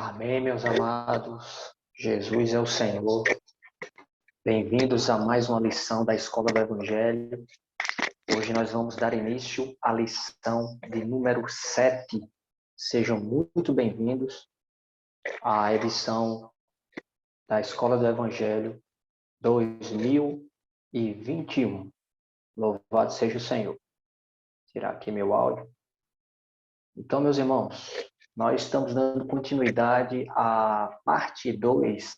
Amém, meus amados. Jesus é o Senhor. Bem-vindos a mais uma lição da Escola do Evangelho. Hoje nós vamos dar início à lição de número 7. Sejam muito bem-vindos à edição da Escola do Evangelho 2021. Louvado seja o Senhor. Tirar aqui meu áudio. Então, meus irmãos, nós estamos dando continuidade à parte 2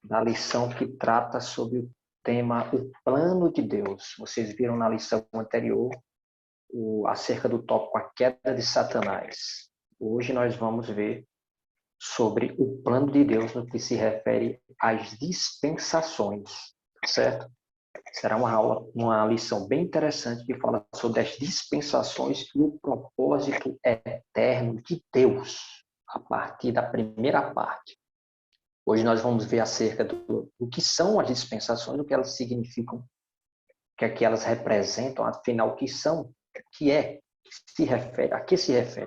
da lição que trata sobre o tema o plano de Deus. Vocês viram na lição anterior acerca do tópico a queda de Satanás. Hoje nós vamos ver sobre o plano de Deus no que se refere às dispensações, certo? Será uma lição bem interessante que fala sobre as dispensações e o propósito eterno de Deus, a partir da primeira parte. Hoje nós vamos ver acerca do que são as dispensações, o que elas significam, o que é que elas representam, afinal, o que são, a que se refere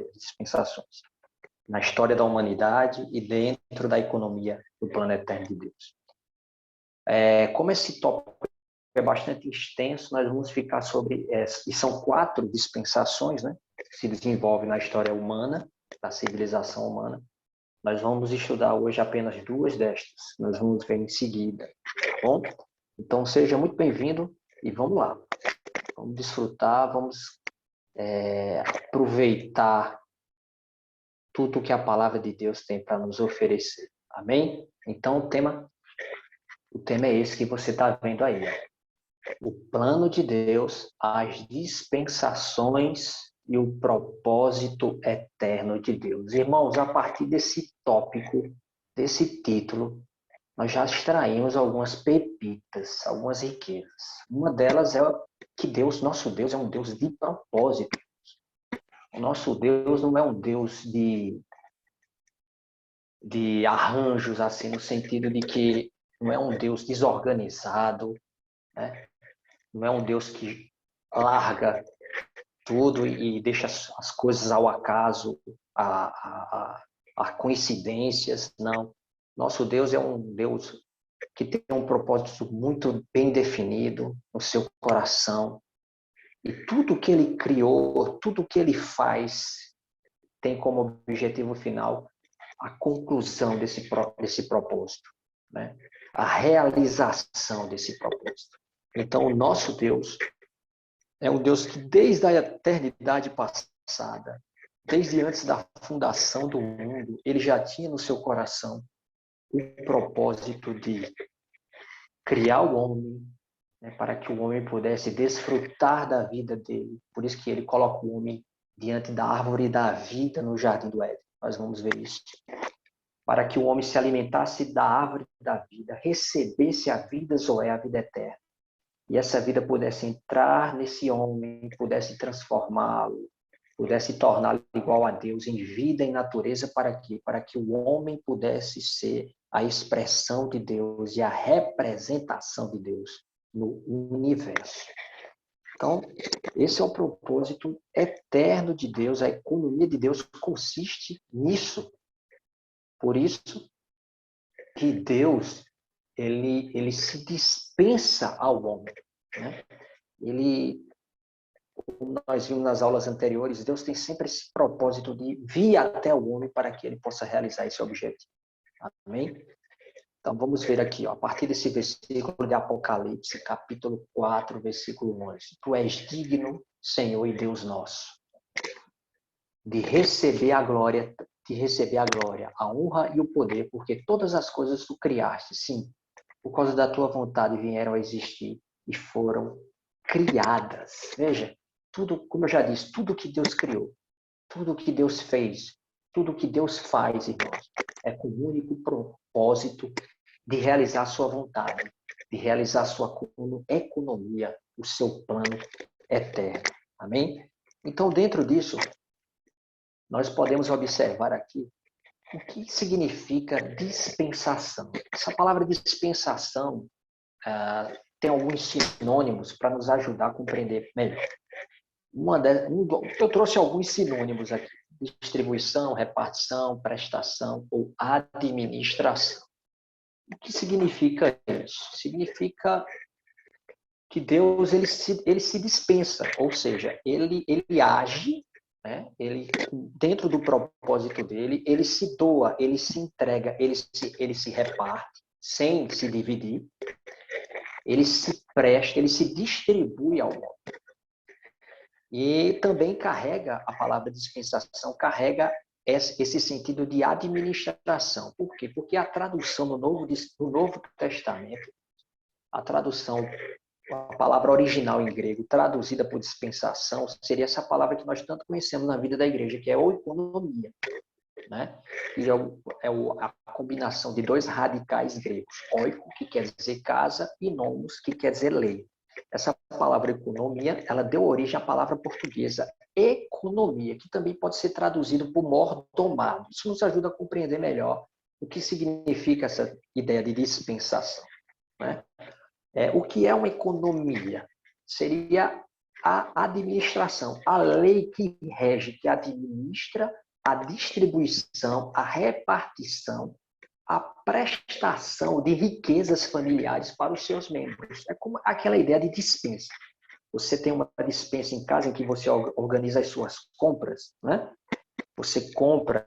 as dispensações na história da humanidade e dentro da economia do plano eterno de Deus. Como esse tópico é bastante extenso, nós vamos ficar sobre, e são 4 dispensações, né, que se desenvolvem na história humana, da civilização humana. Nós vamos estudar hoje apenas 2 destas. Nós vamos ver em seguida, tá bom? Então, seja muito bem-vindo e vamos lá. Vamos desfrutar, vamos aproveitar tudo o que a palavra de Deus tem para nos oferecer. Amém? Então, o tema é esse que você está vendo aí. O plano de Deus, as dispensações e o propósito eterno de Deus. Irmãos, a partir desse tópico, desse título, nós já extraímos algumas pepitas, algumas riquezas. Uma delas é que nosso Deus é um Deus de propósito. O nosso Deus não é um Deus de arranjos, assim, no sentido de que não é um Deus desorganizado, né? Não é um Deus que larga tudo e deixa as coisas ao acaso, a coincidências, não. Nosso Deus é um Deus que tem um propósito muito bem definido no seu coração. E tudo que ele criou, tudo que ele faz, tem como objetivo final a conclusão desse propósito, né? A realização desse propósito. Então, o nosso Deus é um Deus que desde a eternidade passada, desde antes da fundação do mundo, ele já tinha no seu coração o propósito de criar o homem, né, para que o homem pudesse desfrutar da vida dele. Por isso que ele coloca o homem diante da árvore da vida no jardim do Éden. Nós vamos ver isso. Para que o homem se alimentasse da árvore da vida, recebesse a vida Zoé, a vida eterna. E essa vida pudesse entrar nesse homem, pudesse transformá-lo, pudesse torná-lo igual a Deus em vida e natureza, para quê? Para que o homem pudesse ser a expressão de Deus e a representação de Deus no universo. Então, esse é o propósito eterno de Deus, a economia de Deus consiste nisso. Por isso que Deus ele se dispensa ao homem, né? Como nós vimos nas aulas anteriores, Deus tem sempre esse propósito de vir até o homem para que ele possa realizar esse objetivo. Amém? Então, vamos ver aqui, a partir desse versículo de Apocalipse, capítulo 4, versículo 11. Tu és digno, Senhor e Deus nosso, de receber a glória, a honra e o poder, porque todas as coisas tu criaste, sim, por causa da tua vontade vieram a existir e foram criadas. Veja, tudo, como eu já disse, tudo que Deus criou, tudo que Deus fez, tudo que Deus faz, irmãos, é com o único propósito de realizar a sua vontade, de realizar a sua economia, o seu plano eterno. Amém? Então, dentro disso, nós podemos observar aqui o que significa dispensação. Essa palavra dispensação tem alguns sinônimos para nos ajudar a compreender melhor. Eu trouxe alguns sinônimos aqui. distribuição, repartição, prestação ou administração. O que significa isso? Significa que Deus ele se dispensa, ou seja, ele age, né? Ele, dentro do propósito dele, ele se doa, ele se entrega, ele se reparte, sem se dividir, ele se presta, ele se distribui ao mundo. E também carrega, a palavra dispensação, carrega esse sentido de administração. Por quê? Porque a tradução no Novo Testamento, a tradução, a palavra original em grego, traduzida por dispensação, seria essa palavra que nós tanto conhecemos na vida da igreja, que é oikonomia, né? E a combinação de dois radicais gregos, oiko, que quer dizer casa, e nomos, que quer dizer lei. Essa palavra economia, ela deu origem à palavra portuguesa economia, que também pode ser traduzido por mordomado. Isso nos ajuda a compreender melhor o que significa essa ideia de dispensação, né? O que é uma economia? Seria a administração, a lei que rege, que administra a distribuição, a repartição, a prestação de riquezas familiares para os seus membros. É como aquela ideia de dispensa. Você tem uma dispensa em casa em que você organiza as suas compras, né? Você compra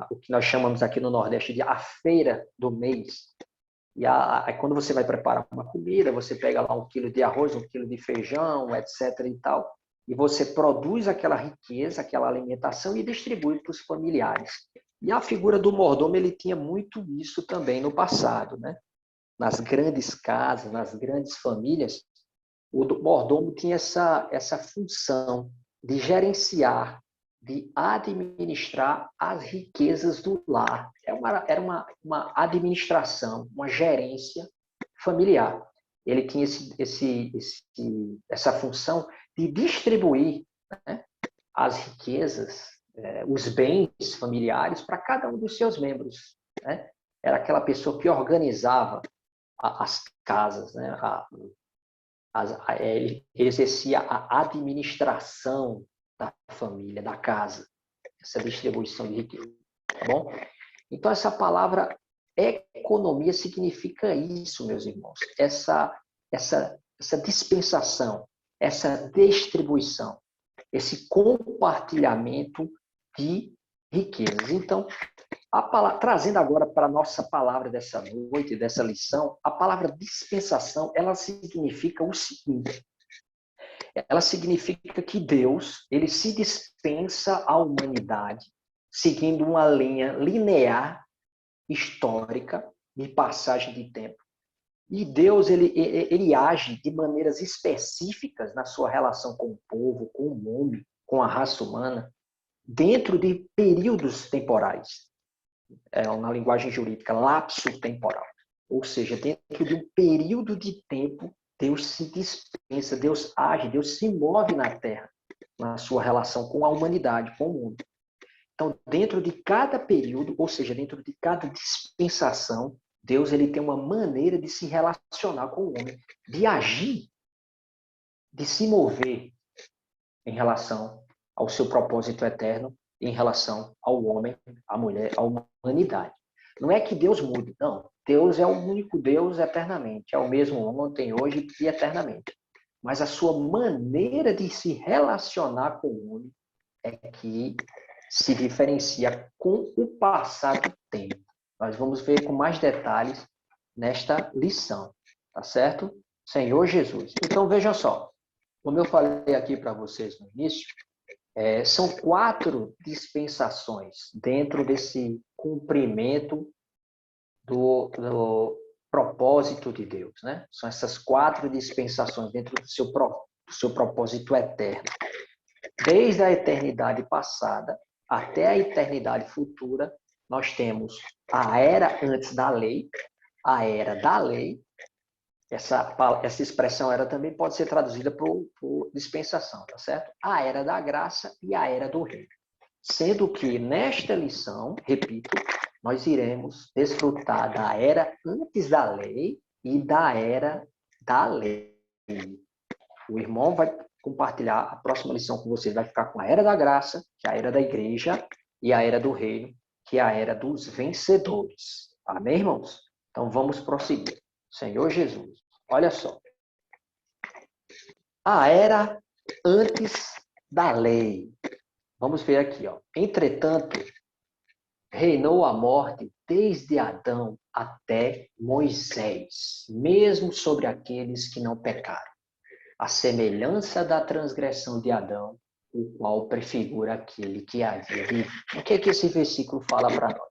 o que nós chamamos aqui no Nordeste de a feira do mês. E quando você vai preparar uma comida, você pega lá 1 quilo de arroz, 1 quilo de feijão, etc. e tal, e você produz aquela riqueza, aquela alimentação e distribui para os familiares. E a figura do mordomo, ele tinha muito isso também no passado, né? Nas grandes casas, nas grandes famílias, o mordomo tinha essa função de gerenciar, de administrar as riquezas do lar. Era uma administração, uma gerência familiar. Ele tinha essa função de distribuir, né, as riquezas, os bens familiares para cada um dos seus membros, né? Era aquela pessoa que organizava as casas, né? Ele exercia a administração da família, da casa, essa distribuição de riqueza, tá bom? Então, essa palavra economia significa isso, meus irmãos, essa dispensação, essa distribuição, esse compartilhamento de riquezas. Então, trazendo agora para a nossa palavra dessa noite, dessa lição, a palavra dispensação, ela significa o seguinte: ela significa que Deus, ele se dispensa à humanidade, seguindo uma linha linear, histórica, de passagem de tempo. E Deus, ele age de maneiras específicas na sua relação com o povo, com o homem, com a raça humana, dentro de períodos temporais. Na linguagem jurídica, lapso temporal. Ou seja, dentro de um período de tempo, Deus se dispensa, Deus age, Deus se move na Terra, na sua relação com a humanidade, com o mundo. Então, dentro de cada período, ou seja, dentro de cada dispensação, Deus ele tem uma maneira de se relacionar com o homem, de agir, de se mover em relação ao seu propósito eterno, em relação ao homem, à mulher, à humanidade. Não é que Deus mude, não. Deus é o único Deus eternamente, é o mesmo ontem, hoje e eternamente. Mas a sua maneira de se relacionar com o homem é que se diferencia com o passar do tempo. Nós vamos ver com mais detalhes nesta lição, tá certo? Senhor Jesus. Então, vejam só, como eu falei aqui para vocês no início, são 4 dispensações dentro desse cumprimento do propósito de Deus, né? São essas 4 dispensações dentro do seu propósito eterno. Desde a eternidade passada até a eternidade futura, nós temos a era antes da lei, a era da lei. Essa expressão era também pode ser traduzida por dispensação, tá certo? A era da graça e a era do reino. Sendo que nesta lição, repito, nós iremos desfrutar da era antes da lei e da era da lei. O irmão vai compartilhar a próxima lição com vocês. Vai ficar com a era da graça, que é a era da igreja, e a era do reino, que é a era dos vencedores. Amém, irmãos? Então vamos prosseguir. Senhor Jesus, olha só. A era antes da lei. Vamos ver aqui, ó. Entretanto, reinou a morte desde Adão até Moisés, mesmo sobre aqueles que não pecaram. A semelhança da transgressão de Adão, o qual prefigura aquele que havia vivido. O que é que esse versículo fala para nós?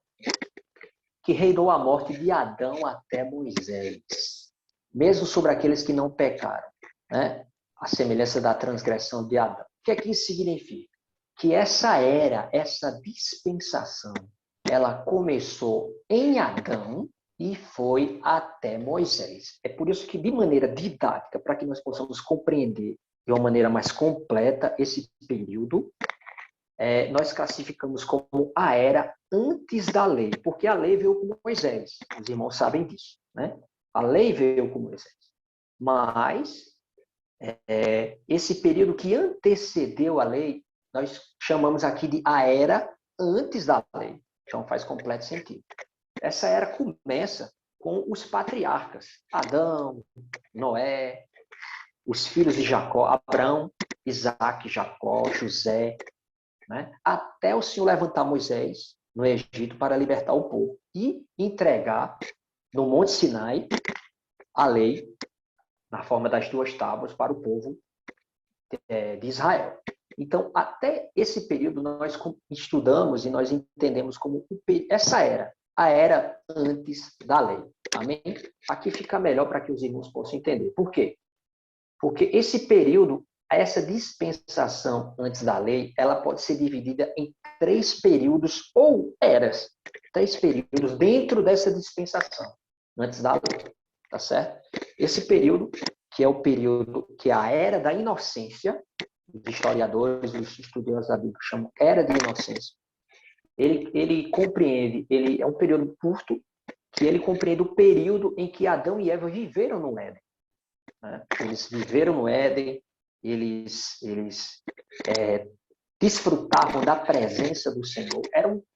Que reinou a morte de Adão até Moisés, mesmo sobre aqueles que não pecaram, né? A semelhança da transgressão de Adão. O que é que isso significa? Que essa era, essa dispensação, ela começou em Adão e foi até Moisés. É por isso que, de maneira didática, para que nós possamos compreender de uma maneira mais completa esse período, nós classificamos como a era antes da lei, porque a lei veio com Moisés. Os irmãos sabem disso, né? A lei veio com Moisés. Mas esse período que antecedeu a lei, nós chamamos aqui de a era antes da lei. Então faz completo sentido. Essa era começa com os patriarcas, Adão, Noé, os filhos de Jacó, Abraão, Isaac, Jacó, José, né? Até o Senhor levantar Moisés no Egito para libertar o povo e entregar no Monte Sinai a lei na forma das 2 tábuas para o povo de Israel. Então, até esse período, nós estudamos e nós entendemos como essa era, a era antes da lei. Amém? Aqui fica melhor para que os irmãos possam entender. Por quê? Porque esse período, essa dispensação antes da lei, ela pode ser dividida em 3 períodos ou eras. 3 períodos dentro dessa dispensação antes da lei. Tá certo? Esse período, que é o período, que é a era da inocência, os historiadores, os estudiosos da Bíblia chamam era de inocência. Ele compreende, ele é um período curto, que ele compreende o período em que Adão e Eva viveram no Éden. Né? Eles viveram no Éden, eles desfrutavam da presença do Senhor.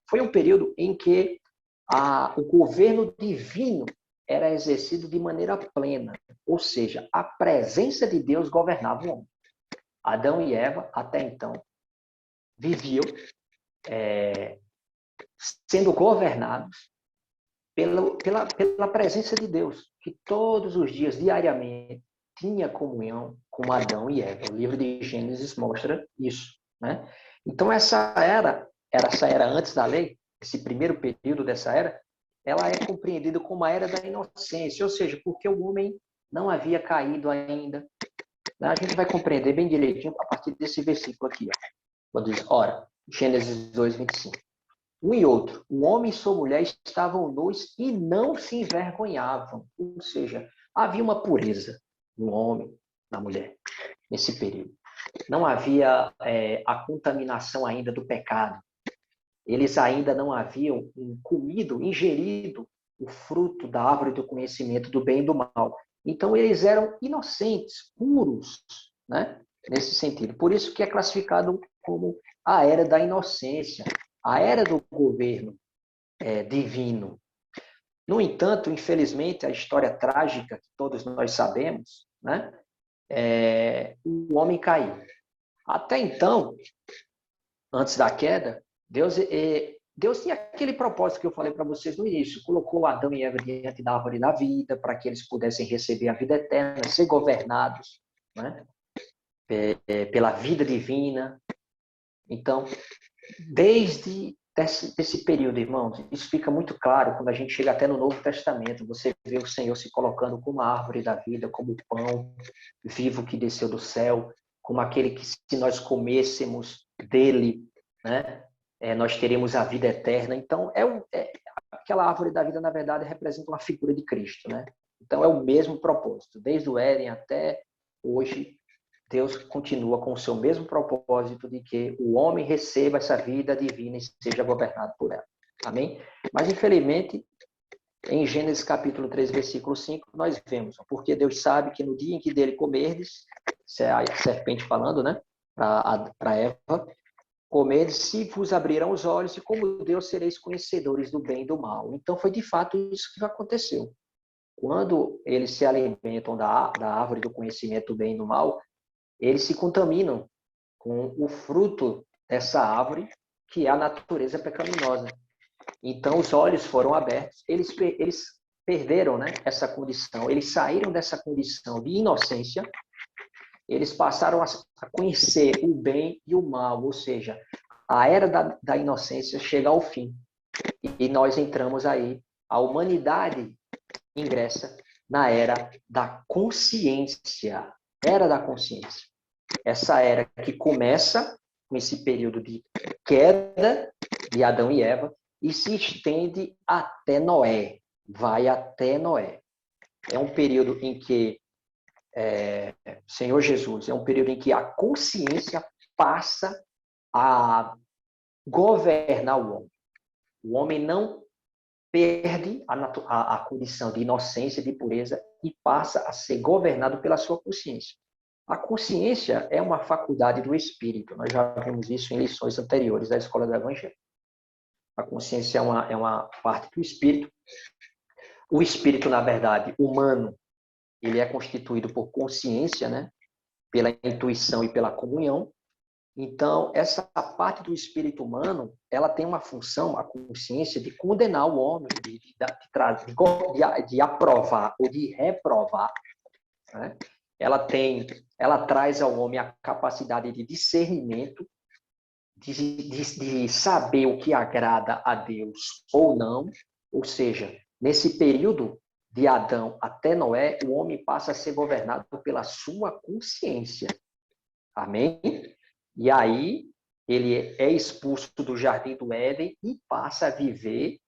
Foi um período em que o governo divino era exercido de maneira plena, ou seja, a presença de Deus governava o homem. Adão e Eva, até então, viviam sendo governados pela presença de Deus, que todos os dias, diariamente, tinha comunhão com Adão e Eva. O livro de Gênesis mostra isso, né? Então, essa era antes da lei, esse primeiro período dessa era, ela é compreendida como a era da inocência, ou seja, porque o homem não havia caído ainda. A gente vai compreender bem direitinho a partir desse versículo aqui. Ó. Quando diz, ora, Gênesis 2, 25. Um e outro, o homem e sua mulher estavam nus e não se envergonhavam. Ou seja, havia uma pureza no homem, na mulher, nesse período. Não havia a contaminação ainda do pecado. Eles ainda não haviam ingerido o fruto da árvore do conhecimento do bem e do mal. Então, eles eram inocentes, puros, né? Nesse sentido. Por isso que é classificado como a era da inocência, a era do governo divino. No entanto, infelizmente, a história trágica que todos nós sabemos, né? O homem caiu. Até então, antes da queda, Deus tinha aquele propósito que eu falei para vocês no início. Colocou Adão e Eva diante da árvore da vida para que eles pudessem receber a vida eterna, ser governados, né? Pela vida divina. Então, desde esse período, irmãos, isso fica muito claro quando a gente chega até no Novo Testamento. Você vê o Senhor se colocando como a árvore da vida, como o pão vivo que desceu do céu, como aquele que, se nós comêssemos dele, né, nós teremos a vida eterna. Então, aquela árvore da vida, na verdade, representa uma figura de Cristo, né? Então, é o mesmo propósito. Desde o Éden até hoje, Deus continua com o seu mesmo propósito de que o homem receba essa vida divina e seja governado por ela. Amém? Mas, infelizmente, Em Gênesis capítulo 3, versículo 5, nós vemos, porque Deus sabe que no dia em que dele comerdes, isso é a serpente falando, né, para Eva, comerdes, se vos abrirão os olhos, e como Deus sereis conhecedores do bem e do mal. Então foi de fato isso que aconteceu. Quando eles se alimentam da árvore do conhecimento do bem e do mal, eles se contaminam com o fruto dessa árvore, que é a natureza pecaminosa. Então, os olhos foram abertos, eles perderam, né, essa condição, eles saíram dessa condição de inocência, eles passaram a conhecer o bem e o mal, ou seja, a era da inocência chega ao fim. E nós entramos aí, a humanidade ingressa na era da consciência. Era da consciência. Essa era que começa com esse período de queda de Adão e Eva e se estende até Noé. Vai até Noé. É um período em que, Senhor Jesus, é um período em que a consciência passa a governar o homem. O homem não perde a condição de inocência, de pureza, e passa a ser governado pela sua consciência. A consciência é uma faculdade do espírito. Nós já vimos isso em lições anteriores da Escola do Evangelho. A consciência é uma parte do espírito. O espírito, na verdade, humano, ele é constituído por consciência, né? Pela intuição e pela comunhão. Então, essa parte do espírito humano, ela tem uma função, a consciência, de condenar o homem, de aprovar ou de reprovar, né? Ela traz ao homem a capacidade de discernimento, de saber o que agrada a Deus ou não. Ou seja, nesse período de Adão até Noé, o homem passa a ser governado pela sua consciência. Amém? E aí, ele é expulso do Jardim do Éden e passa a viver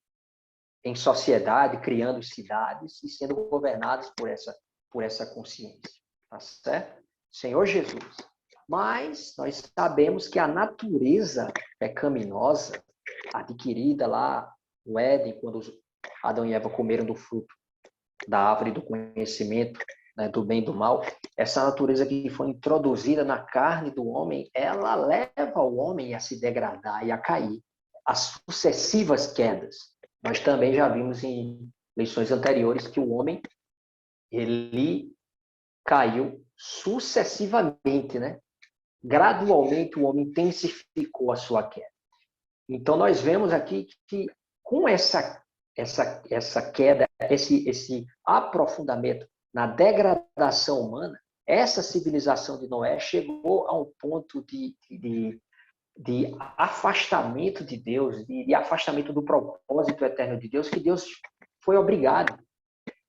em sociedade, criando cidades e sendo governados por essa consciência. Tá certo? Senhor Jesus. Mas nós sabemos que a natureza pecaminosa, adquirida lá no Éden, quando Adão e Eva comeram do fruto da árvore do conhecimento, né, do bem e do mal, essa natureza que foi introduzida na carne do homem, ela leva o homem a se degradar e a cair. As sucessivas quedas. Nós também já vimos em lições anteriores que o homem, ele caiu sucessivamente, né? Gradualmente o homem intensificou a sua queda. Então nós vemos aqui que com essa queda, esse aprofundamento na degradação humana, essa civilização de Noé chegou a um ponto de afastamento de Deus, de afastamento do propósito eterno de Deus, que Deus foi obrigado,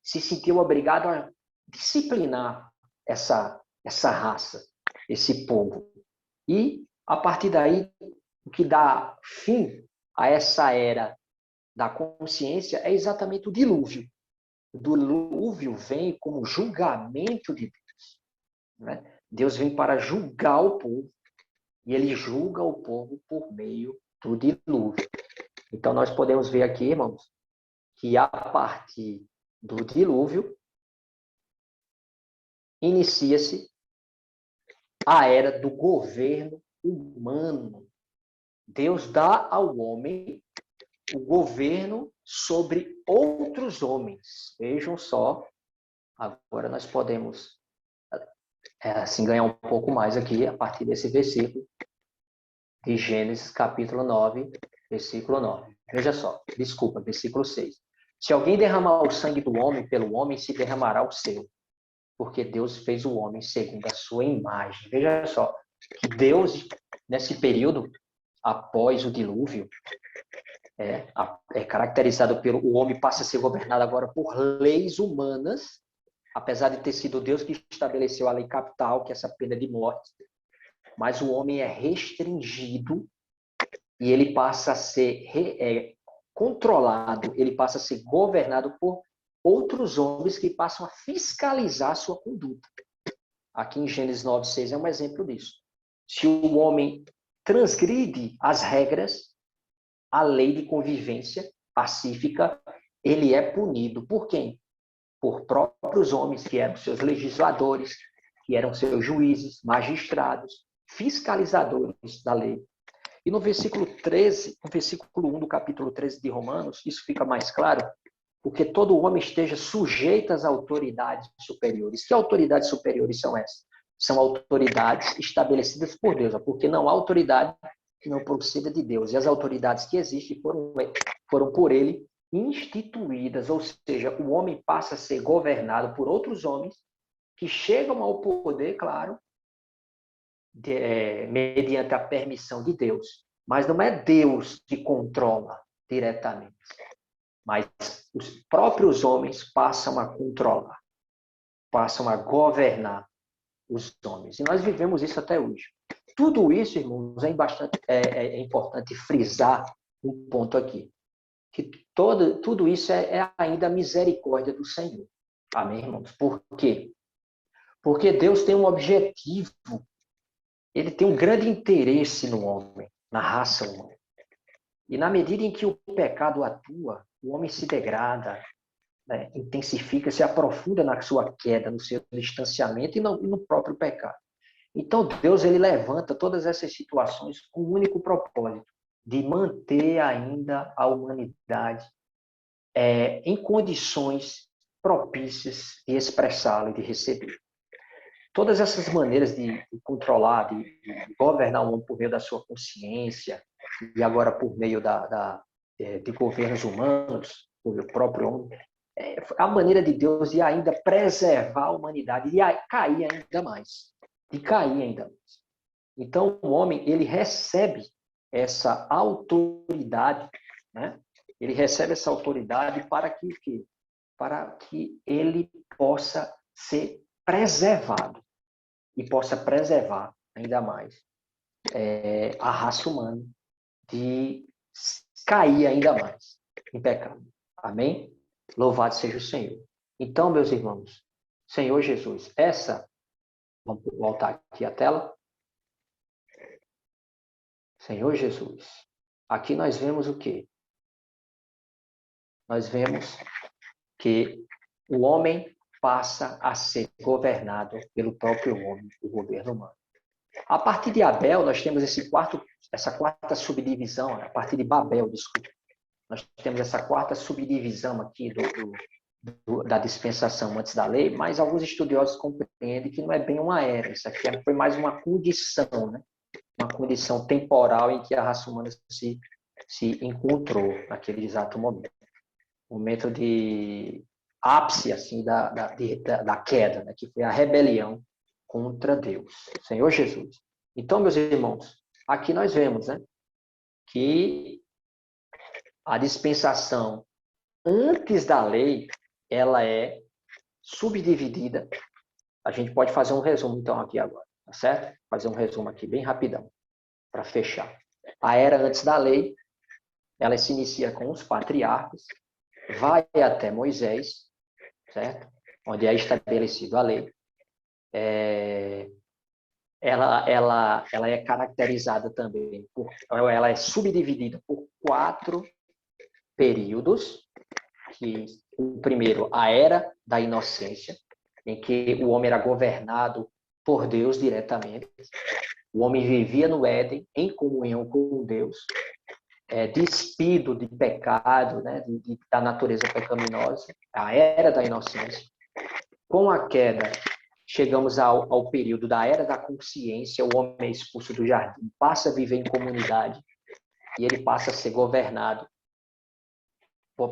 se sentiu obrigado a disciplinar essa raça, esse povo. E, a partir daí, o que dá fim a essa era da consciência é exatamente o dilúvio. O dilúvio vem como julgamento de Deus, né? Deus vem para julgar o povo, e ele julga o povo por meio do dilúvio. Então, nós podemos ver aqui, irmãos, que a partir do dilúvio, inicia-se a era do governo humano. Deus dá ao homem o governo sobre outros homens. Vejam só, agora nós podemos assim ganhar um pouco mais aqui a partir desse versículo de Gênesis capítulo 9, versículo 9. Veja só, desculpa, versículo 6. Se alguém derramar o sangue do homem, pelo homem se derramará o seu, porque Deus fez o homem segundo a sua imagem. Veja só, que Deus, nesse período, após o dilúvio, é caracterizado pelo o homem passa a ser governado agora por leis humanas, apesar de ter sido Deus que estabeleceu a lei capital, que é essa pena de morte, mas o homem é restringido e ele passa a ser controlado, ele passa a ser governado por outros homens que passam a fiscalizar a sua conduta. Aqui em Gênesis 9:6 é um exemplo disso. Se o homem transgride as regras, a lei de convivência pacífica, ele é punido por quem? Por próprios homens que eram seus legisladores, que eram seus juízes, magistrados, fiscalizadores da lei. E no versículo 13, no versículo 1 do capítulo 13 de Romanos, isso fica mais claro, porque todo homem esteja sujeito às autoridades superiores. Que autoridades superiores são essas? São autoridades estabelecidas por Deus, porque não há autoridade que não proceda de Deus. E as autoridades que existem foram por ele instituídas, ou seja, o homem passa a ser governado por outros homens que chegam ao poder, claro, mediante a permissão de Deus. Mas não é Deus que controla diretamente, mas os próprios homens passam a controlar, passam a governar os homens. E nós vivemos isso até hoje. Tudo isso, irmãos, é importante frisar um ponto aqui. Que tudo isso é ainda a misericórdia do Senhor. Amém, irmãos? Por quê? Porque Deus tem um objetivo. Ele tem um grande interesse no homem, na raça humana. E na medida em que o pecado atua, o homem se degrada, né, intensifica, se aprofunda na sua queda, no seu distanciamento e no próprio pecado. Então, Deus ele levanta todas essas situações com o único propósito de manter ainda a humanidade em condições propícias de expressá-lo e de receber. Todas essas maneiras de controlar, de governar o homem por meio da sua consciência e agora por meio de governos humanos, por o próprio homem, a maneira de Deus de ainda preservar a humanidade, de cair ainda mais. De cair ainda mais. Então, o homem, ele recebe essa autoridade, né? Ele recebe essa autoridade para que ele possa ser preservado e possa preservar ainda mais a raça humana de cair ainda mais em pecado. Amém? Louvado seja o Senhor. Então, meus irmãos, Senhor Jesus, vamos voltar aqui a tela. Senhor Jesus, aqui nós vemos o quê? Nós vemos que o homem passa a ser governado pelo próprio homem, o governo humano. A partir de Abel, nós temos essa quarta subdivisão, a partir de Babel, desculpa. Nós temos essa quarta subdivisão aqui da dispensação antes da lei, mas alguns estudiosos compreendem que não é bem uma era, isso aqui foi mais uma condição, né? Uma condição temporal em que a raça humana se encontrou naquele exato momento de ápice assim, da queda, né? Que foi a rebelião contra Deus, Senhor Jesus. Então, meus irmãos, aqui nós vemos, né, que a dispensação antes da lei, ela é subdividida. A gente pode fazer um resumo, então, aqui agora, tá certo? Fazer um resumo aqui, bem rapidão, para fechar. A era antes da lei, ela se inicia com os patriarcas, vai até Moisés, certo? Onde é estabelecido a lei. Ela é caracterizada também ela é subdividida por 4 períodos, que o primeiro, a era da inocência, em que o homem era governado por Deus diretamente. O homem vivia no Éden em comunhão com Deus, despido de pecado, né, da natureza pecaminosa, a era da inocência. Com a queda, chegamos ao período da era da consciência, o homem é expulso do jardim, passa a viver em comunidade e ele passa a ser governado,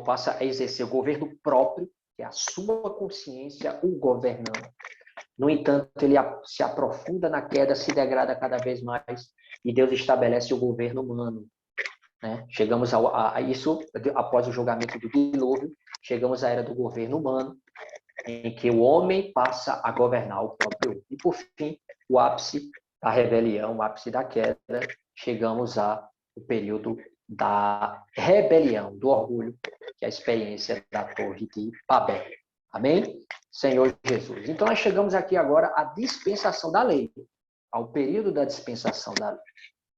passa a exercer o governo próprio, que é a sua consciência o governando. No entanto, ele se aprofunda na queda, se degrada cada vez mais e Deus estabelece o governo humano. Né? Chegamos a isso após o julgamento do dilúvio, chegamos à era do governo humano, em que o homem passa a governar o próprio homem. E, por fim, o ápice da rebelião, o ápice da queda, chegamos ao período da rebelião, do orgulho, que é a experiência da Torre de Babel. Amém? Senhor Jesus. Então, nós chegamos aqui agora à dispensação da lei, ao período da dispensação da lei.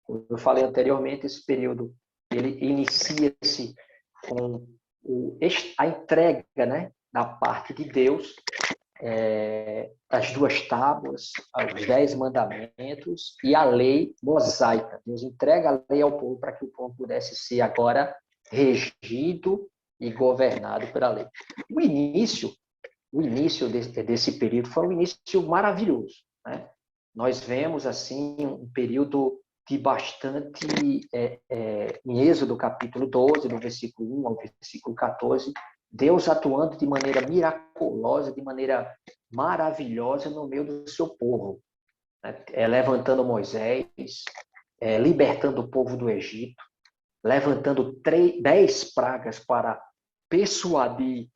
Como eu falei anteriormente, esse período ele inicia-se com a entrega, né, da parte de Deus, as 2 tábuas, os 10 mandamentos e a lei mosaica. Deus entrega a lei ao povo para que o povo pudesse ser agora regido e governado pela lei. O início desse período foi um início maravilhoso, né? Nós vemos assim um período de bastante, em Êxodo capítulo 12, do versículo 1 ao versículo 14, Deus atuando de maneira miraculosa, de maneira maravilhosa no meio do seu povo, né? Levantando Moisés, libertando o povo do Egito, levantando 10 pragas para persuadir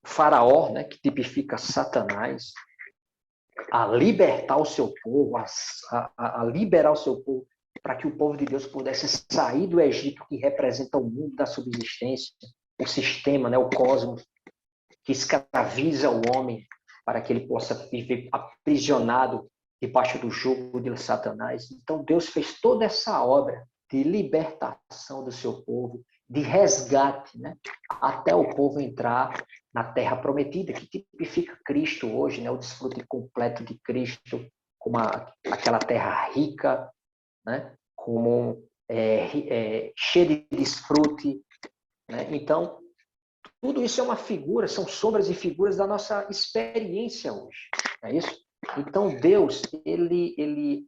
Faraó, né, que tipifica Satanás, a libertar o seu povo, a liberar o seu povo, para que o povo de Deus pudesse sair do Egito, que representa o mundo da subsistência, o sistema, né, o cosmos, que escraviza o homem, para que ele possa viver aprisionado debaixo do jugo de Satanás. Então, Deus fez toda essa obra de libertação do seu povo, de resgate, né, até o povo entrar na terra prometida, que tipifica Cristo hoje, né, o desfrute completo de Cristo, como aquela terra rica, né, como cheia de desfrute, né? Então, tudo isso é uma figura, são sombras e figuras da nossa experiência hoje, não é isso? Então, Deus, ele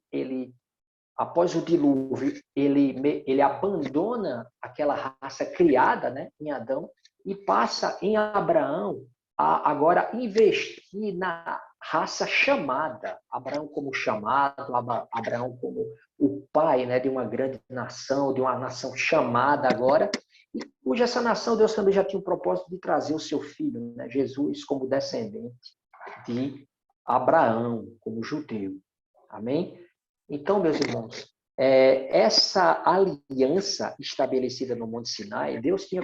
após o dilúvio, ele abandona aquela raça criada, né, em Adão e passa em Abraão a agora investir na raça chamada. Abraão como chamado, Abraão como o pai, né, de uma grande nação, de uma nação chamada agora, e cuja essa nação Deus também já tinha o propósito de trazer o seu filho, né, Jesus, como descendente de Abraão, como judeu. Amém? Então, meus irmãos, essa aliança estabelecida no Monte Sinai, Deus tinha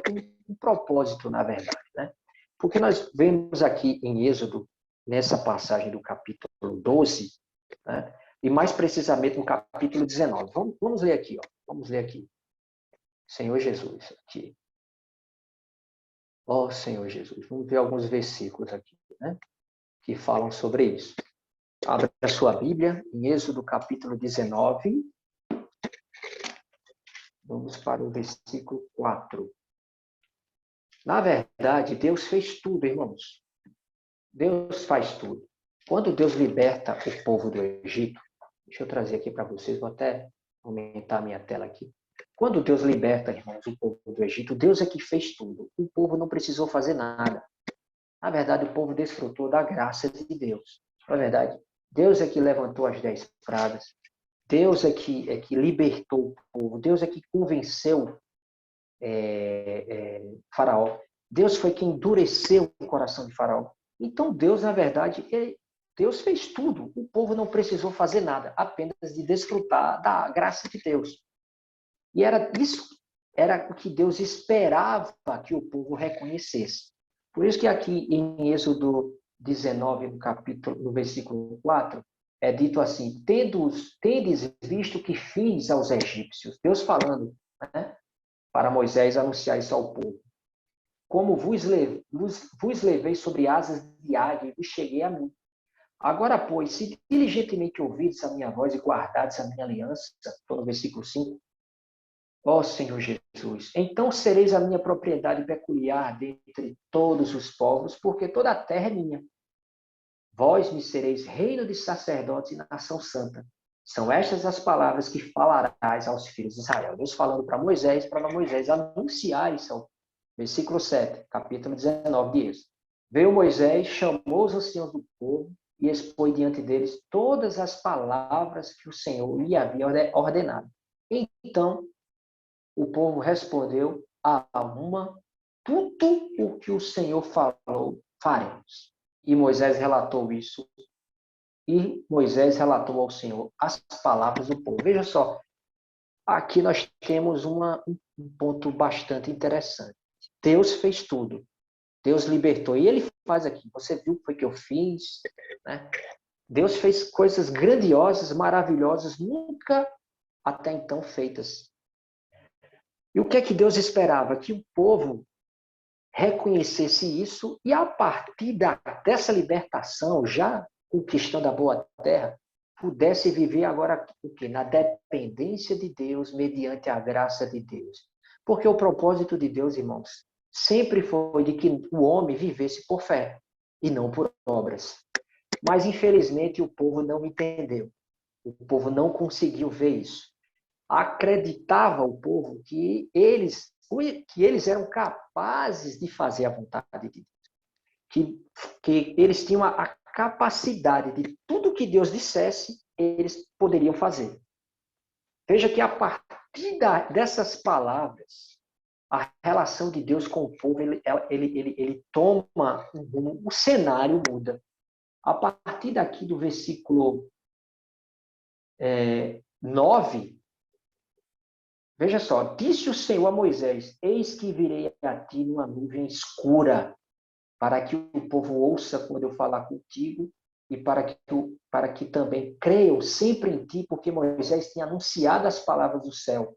um propósito, na verdade, né? Porque nós vemos aqui em Êxodo, nessa passagem do capítulo 12, né? E mais precisamente no capítulo 19. Vamos ler aqui, ó. Vamos ler aqui. Senhor Jesus, aqui. Ó Senhor Jesus. Vamos ver alguns versículos aqui, né? Que falam sobre isso. Abra a sua Bíblia, em Êxodo capítulo 19. Vamos para o versículo 4. Na verdade, Deus fez tudo, irmãos. Deus faz tudo. Quando Deus liberta o povo do Egito, deixa eu trazer aqui para vocês, vou até aumentar a minha tela aqui. Quando Deus liberta, irmãos, o povo do Egito, Deus é que fez tudo. O povo não precisou fazer nada. Na verdade, o povo desfrutou da graça de Deus. Na verdade, Deus é que levantou as 10 pragas. Deus é que libertou o povo. Deus é que convenceu Faraó. Deus foi quem endureceu o coração de Faraó. Então, Deus, na verdade, Deus fez tudo. O povo não precisou fazer nada, apenas de desfrutar da graça de Deus. E era o que Deus esperava que o povo reconhecesse. Por isso que aqui em Êxodo 19, no versículo 4, é dito assim: tendes visto que fiz aos egípcios. Deus falando, né, para Moisés anunciar isso ao povo. Como vos levei sobre asas de águia e vos cheguei a mim. Agora, pois, se diligentemente ouvides a minha voz e guardardes a minha aliança, estou no versículo 5, ó Senhor Jesus, então sereis a minha propriedade peculiar dentre todos os povos, porque toda a terra é minha. Vós me sereis reino de sacerdotes e nação santa. São estas as palavras que falarás aos filhos de Israel. Deus falando para Moisés anunciar isso. Versículo 7, capítulo 19 de Êxodo. Veio Moisés, chamou os anciãos do povo e expôs diante deles todas as palavras que o Senhor lhe havia ordenado. Então, o povo respondeu a uma: tudo o que o Senhor falou, faremos. E Moisés relatou isso. E Moisés relatou ao Senhor as palavras do povo. Veja só, aqui nós temos um ponto bastante interessante. Deus fez tudo. Deus libertou. E ele faz aqui. Você viu o que foi que eu fiz? Né? Deus fez coisas grandiosas, maravilhosas, nunca até então feitas. E o que é que Deus esperava? Que o povo reconhecesse isso e, a partir dessa libertação, já conquistando a boa terra, pudesse viver agora o quê? Na dependência de Deus, mediante a graça de Deus. Porque o propósito de Deus, irmãos, sempre foi de que o homem vivesse por fé e não por obras. Mas, infelizmente, o povo não entendeu. O povo não conseguiu ver isso. Acreditava o povo que eles eram capazes de fazer a vontade de Deus. Que eles tinham a capacidade de tudo que Deus dissesse, eles poderiam fazer. Veja que a partir dessas palavras, a relação de Deus com o povo, ele toma um rumo, o cenário muda. A partir daqui do versículo 9, veja só, disse o Senhor a Moisés, eis que virei a ti numa nuvem escura, para que o povo ouça quando eu falar contigo, e para que também creiam sempre em ti, porque Moisés tinha anunciado as palavras do céu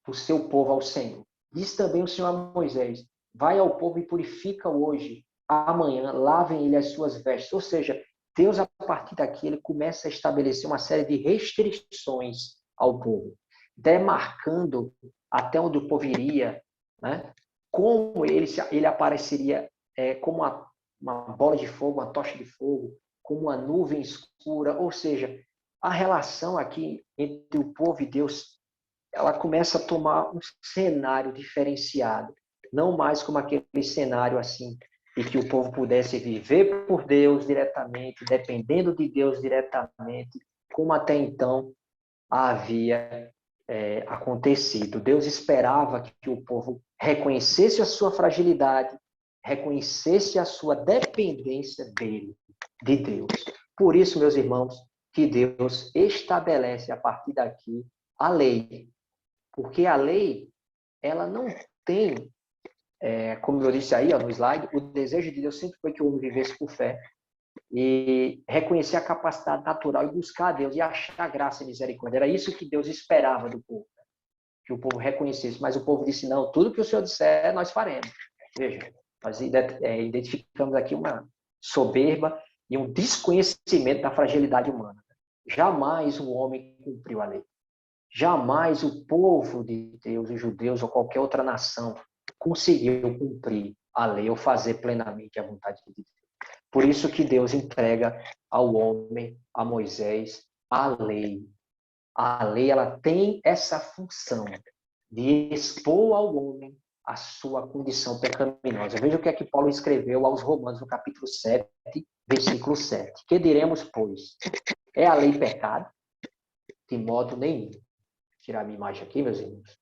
do seu povo ao Senhor. Diz também o Senhor a Moisés, vai ao povo e purifica-o hoje, amanhã lavem ele as suas vestes. Ou seja, Deus, a partir daqui, ele começa a estabelecer uma série de restrições ao povo, demarcando até onde o povo iria, né? Como ele apareceria como uma bola de fogo, uma tocha de fogo, como uma nuvem escura. Ou seja, a relação aqui entre o povo e Deus, ela começa a tomar um cenário diferenciado, não mais como aquele cenário assim, de que o povo pudesse viver por Deus diretamente, dependendo de Deus diretamente, como até então havia acontecido. Deus esperava que o povo reconhecesse a sua fragilidade, reconhecesse a sua dependência dele, de Deus. Por isso, meus irmãos, que Deus estabelece a partir daqui a lei. Porque a lei, ela não tem, como eu disse aí no slide, o desejo de Deus sempre foi que o homem vivesse por fé e reconhecer a capacidade natural e buscar a Deus e achar graça e misericórdia. Era isso que Deus esperava do povo, que o povo reconhecesse. Mas o povo disse, não, tudo que o Senhor disser, nós faremos. Veja, nós identificamos aqui uma soberba e um desconhecimento da fragilidade humana. Jamais um homem cumpriu a lei. Jamais o povo de Deus, os judeus ou qualquer outra nação conseguiu cumprir a lei ou fazer plenamente a vontade de Deus. Por isso que Deus entrega ao homem, a Moisés, a lei. A lei, ela tem essa função de expor ao homem a sua condição pecaminosa. Veja o que é que Paulo escreveu aos Romanos, no capítulo 7, versículo 7. Que diremos, pois? É a lei pecado? De modo nenhum. Vou tirar a minha imagem aqui, meus irmãos.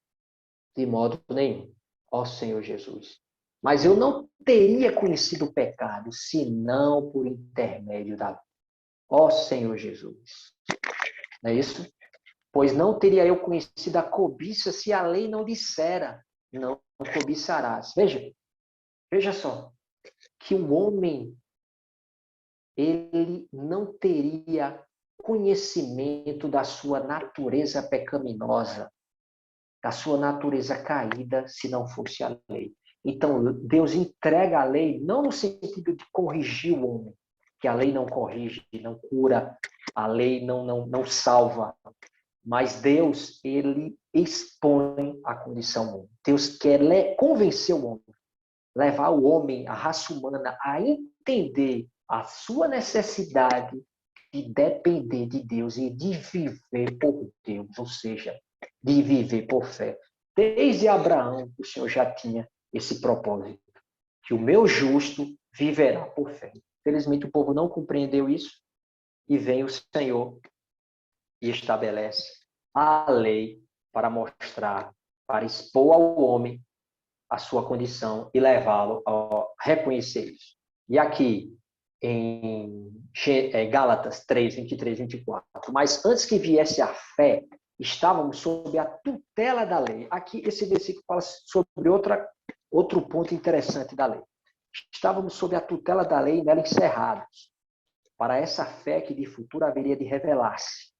De modo nenhum. Ó Senhor Jesus. Mas eu não teria conhecido o pecado, senão por intermédio da lei. Ó Senhor Jesus. Não é isso? Pois não teria eu conhecido a cobiça se a lei não dissera, não cobiçarás. Veja só, que o homem, ele não teria conhecimento da sua natureza pecaminosa, da sua natureza caída, se não fosse a lei. Então, Deus entrega a lei não no sentido de corrigir o homem, que a lei não corrige, não cura, a lei não salva, mas Deus, ele expõe a condição humana. Deus quer convencer o homem, levar o homem, a raça humana, a entender a sua necessidade de depender de Deus e de viver por Deus, ou seja, de viver por fé. Desde Abraão, o Senhor já tinha esse propósito, que o meu justo viverá por fé. Infelizmente, o povo não compreendeu isso, e vem o Senhor e estabelece a lei para mostrar, para expor ao homem a sua condição e levá-lo a reconhecer isso. E aqui, em Gálatas 3, 23, 24. Mas antes que viesse a fé, estávamos sob a tutela da lei. Aqui, esse versículo fala sobre outro ponto interessante da lei. Estávamos sob a tutela da lei e nela encerrados, para essa fé que de futuro haveria de revelar-se,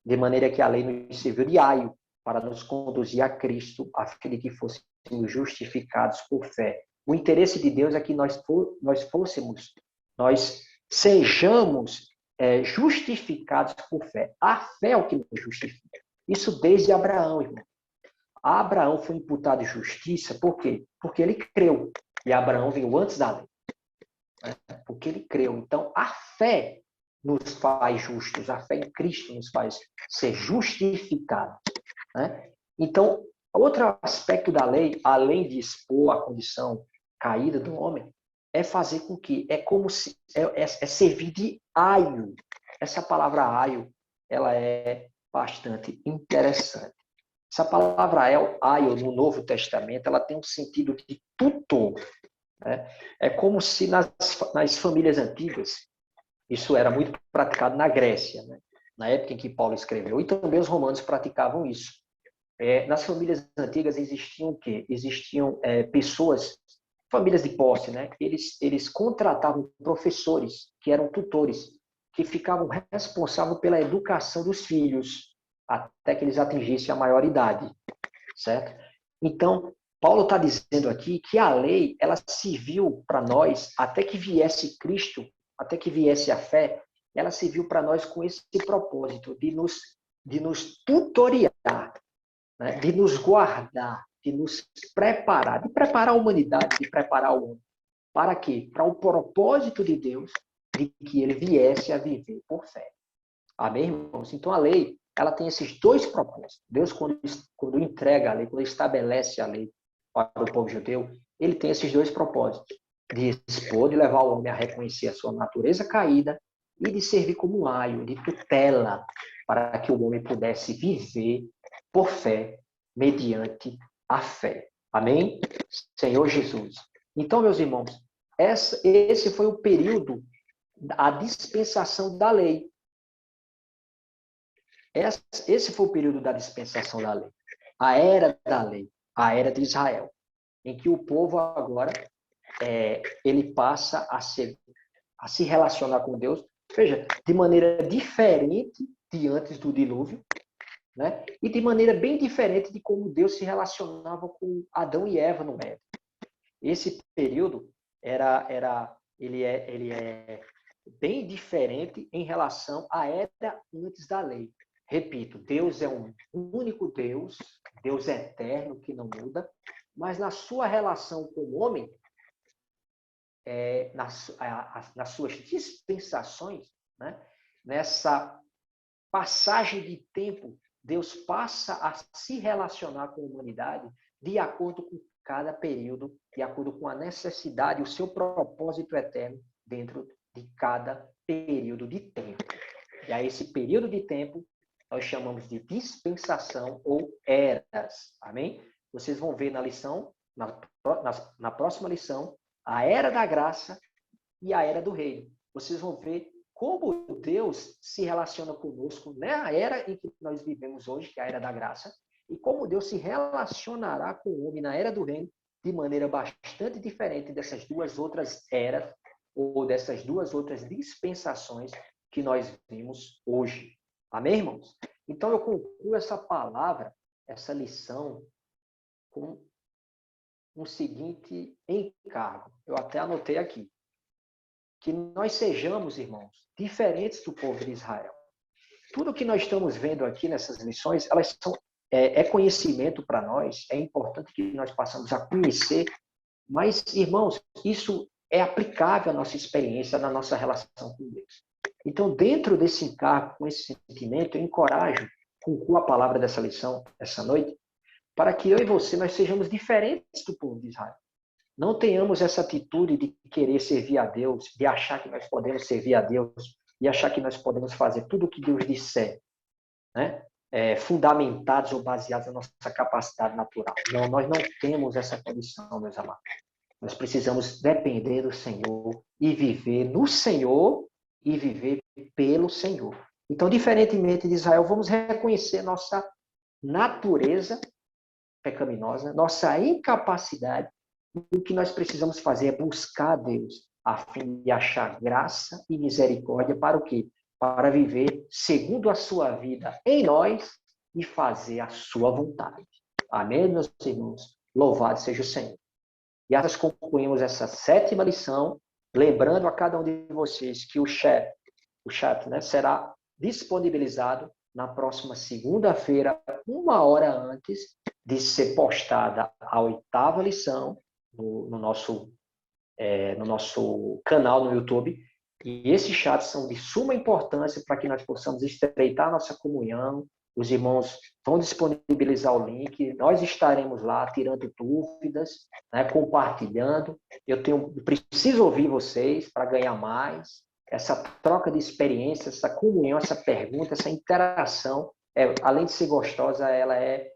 de maneira que a lei nos serviu de aio para nos conduzir a Cristo, a fim de que fôssemos justificados por fé. O interesse de Deus é que nós sejamos justificados por fé. A fé é o que nos justifica. Isso desde Abraão, irmão. A Abraão foi imputado justiça, por quê? Porque ele creu. E Abraão veio antes da lei. Porque ele creu. Então, a fé nos faz justos. A fé em Cristo nos faz ser justificados. Né? Então, outro aspecto da lei, além de expor a condição caída do homem, é fazer com que, é como se, é servir de aio. Essa palavra aio, ela é bastante interessante. Essa palavra aio no Novo Testamento, ela tem um sentido de tutor. Né? É como se nas famílias antigas, isso era muito praticado na Grécia, né? Na época em que Paulo escreveu, e também os romanos praticavam isso. Nas famílias antigas existiam o quê? Existiam pessoas, famílias de posse, né? Eles contratavam professores, que eram tutores, que ficavam responsáveis pela educação dos filhos, até que eles atingissem a maioridade, certo? Então, Paulo está dizendo aqui que a lei, ela serviu para nós, até que viesse Cristo, até que viesse a fé, ela serviu para nós com esse propósito de nos tutoriar, né? De nos guardar, de nos preparar, de preparar a humanidade, de preparar o homem. Para quê? Para o propósito de Deus, de que ele viesse a viver por fé. Amém, irmãos? Então, a lei, ela tem esses dois propósitos. Deus, quando entrega a lei, quando estabelece a lei para o povo judeu, ele tem esses dois propósitos. De expor, de levar o homem a reconhecer a sua natureza caída e de servir como um aio, de tutela, para que o homem pudesse viver por fé, mediante a fé. Amém? Senhor Jesus. Então, meus irmãos, esse foi o período, a dispensação da lei. Esse foi o período da dispensação da lei. A era da lei, a era de Israel, em que o povo agora, ele passa a se relacionar com Deus, veja, de maneira diferente de antes do dilúvio, né? E de maneira bem diferente de como Deus se relacionava com Adão e Eva no Éden. Esse período ele é bem diferente em relação à era antes da lei. Repito, Deus é um único Deus, Deus é eterno, que não muda, mas na sua relação com o homem, nas suas dispensações, né? Nessa passagem de tempo, Deus passa a se relacionar com a humanidade de acordo com cada período, de acordo com a necessidade, o seu propósito eterno dentro de cada período de tempo. E a esse período de tempo, nós chamamos de dispensação ou eras. Amém? Vocês vão ver na lição, na próxima lição, a era da graça e a era do reino. Vocês vão ver como Deus se relaciona conosco na era em que nós vivemos hoje, que é a era da graça, e como Deus se relacionará com o homem na era do reino de maneira bastante diferente dessas duas outras eras ou dessas duas outras dispensações que nós vimos hoje. Amém, irmãos? Então, eu concluo essa palavra, essa lição, com um seguinte encargo. Eu até anotei aqui. Que nós sejamos, irmãos, diferentes do povo de Israel. Tudo que nós estamos vendo aqui nessas lições, elas são conhecimento para nós, é importante que nós passamos a conhecer, mas, irmãos, isso é aplicável à nossa experiência, na nossa relação com Deus. Então, dentro desse encargo, com esse sentimento, eu encorajo, com a palavra dessa lição, essa noite, para que eu e você, nós sejamos diferentes do povo de Israel. Não tenhamos essa atitude de querer servir a Deus, de achar que nós podemos servir a Deus e achar que nós podemos fazer tudo o que Deus disser, né? Fundamentados ou baseados na nossa capacidade natural. Não, nós não temos essa condição, meus amados. Nós precisamos depender do Senhor e viver no Senhor e viver pelo Senhor. Então, diferentemente de Israel, vamos reconhecer nossa natureza pecaminosa, nossa incapacidade. O que nós precisamos fazer é buscar a Deus, a fim de achar graça e misericórdia para o quê? Para viver segundo a sua vida em nós e fazer a sua vontade. Amém, meus irmãos? Louvado seja o Senhor. E nós concluímos essa 7ª lição, lembrando a cada um de vocês que o chat, né, será disponibilizado na próxima segunda-feira, 1 hora antes de ser postada a 8ª lição no nosso canal no YouTube. E esses chats são de suma importância para que nós possamos estreitar nossa comunhão. Os irmãos vão disponibilizar o link, nós estaremos lá tirando dúvidas, né, compartilhando. Eu preciso ouvir vocês para ganhar mais. Essa troca de experiência, essa comunhão, essa pergunta, essa interação, além de ser gostosa, ela é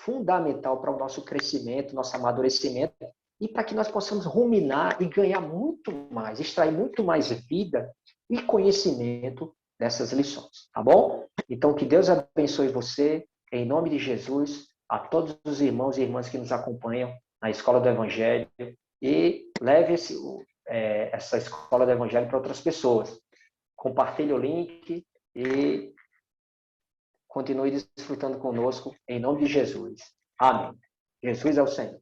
fundamental para o nosso crescimento, nosso amadurecimento, e para que nós possamos ruminar e ganhar muito mais, extrair muito mais vida e conhecimento dessas lições, tá bom? Então, que Deus abençoe você, em nome de Jesus, a todos os irmãos e irmãs que nos acompanham na Escola do Evangelho, e leve essa Escola do Evangelho para outras pessoas. Compartilhe o link e continue desfrutando conosco, em nome de Jesus. Amém. Jesus é o Senhor.